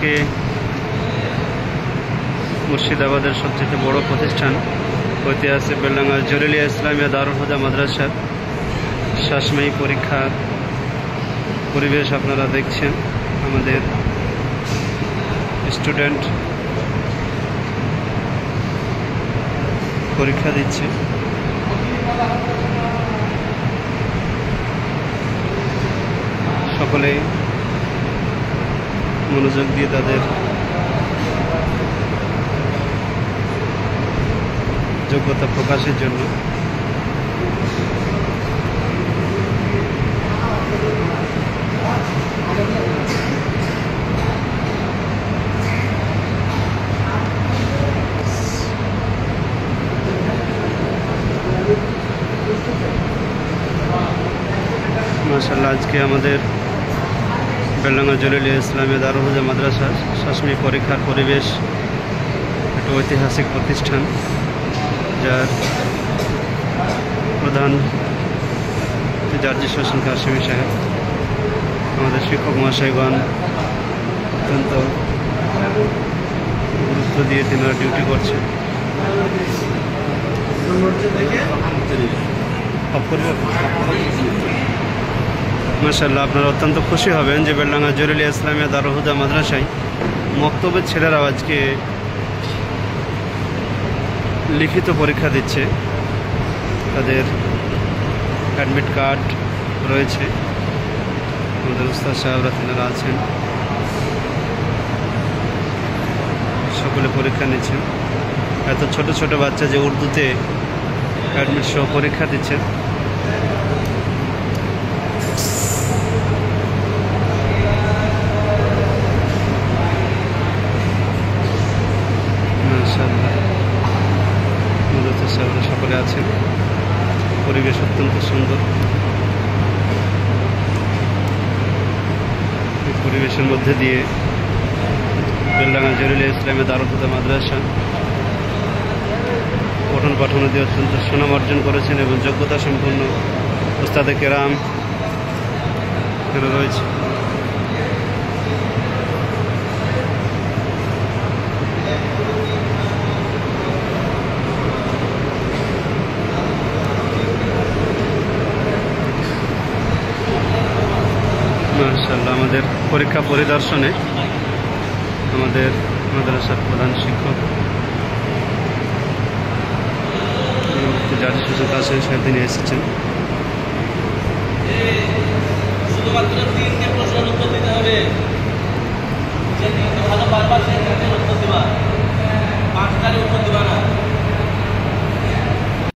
আজকে মুর্শিদাবাদের সবচেয়ে বড় প্রতিষ্ঠান ঐতিহাসিক বেলডাঙ্গা জলিলিয়া ইসলামিয়া দারুল হুদা মাদ্রাসার শ্বাসমূহী পরীক্ষার পরিবেশ আপনারা দেখছেন। আমাদের স্টুডেন্ট পরীক্ষা দিচ্ছে। সকলেই মনোযোগ দিয়ে তাদের যোগ্যতা প্রকাশের জন্য মাশাআল্লাহ আজকে আমাদের বেলডাঙ্গা জলিলিয়া ইসলামিয়া দারুল হুদা মাদ্রাসা শ্বাসমূহী পরীক্ষার পরিবেশ একটা ঐতিহাসিক প্রতিষ্ঠান, যার প্রধান জার্জিস হোসেন কাশেমি সাহেব, আমাদের শিক্ষক মহাশয়গণ অত্যন্ত গুরুত্ব দিয়ে তিনারা ডিউটি করছে। মাশাআল্লাহ আপনারা অত্যন্ত খুশি হবেন যে বেলডাঙ্গা জলিলিয়া ইসলামিয়া দারুল হুদা মাদ্রাসায় মক্তবের ছেলেরাও আজকে লিখিত পরীক্ষা দিচ্ছে। তাদের অ্যাডমিট কার্ড রয়েছে, আমাদের উস্তাদ সাহেবরা তিনারা আছেন, সকলে পরীক্ষা নিচ্ছেন। এত ছোট ছোট বাচ্চা যে উর্দুতে অ্যাডমিট সহ পরীক্ষা দিচ্ছেন। সকলে আছেন, পরিবেশ অত্যন্ত সুন্দর। এই পরিবেশের মধ্যে দিয়ে বেলডাঙ্গা জলিলিয়া ইসলামিয়া দারুল হুদা মাদ্রাসা পঠন পাঠন দিয়ে অত্যন্ত সুনাম অর্জন করেছেন এবং যোগ্যতা সম্পন্ন উস্তাদে কেরাম রয়েছে। মাশাআল্লাহ আমাদের পরীক্ষা পরিদর্শনে আমাদের মাদ্রাসার প্রধান শিক্ষক জার্জিস হোসেন কাশেমি সাহেব তিনি এসেছেন।